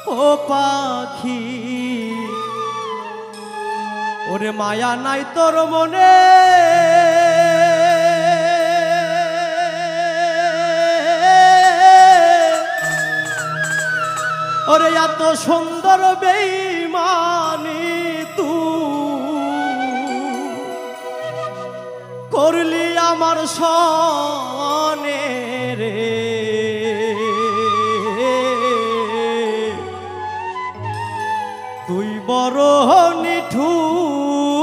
ও পাখি ওরে মায়া নাই তোর মনে ওরে এত সুন্দর বেঈমানি তুই করলি আমার সনে রে তুই বড় নিঠুর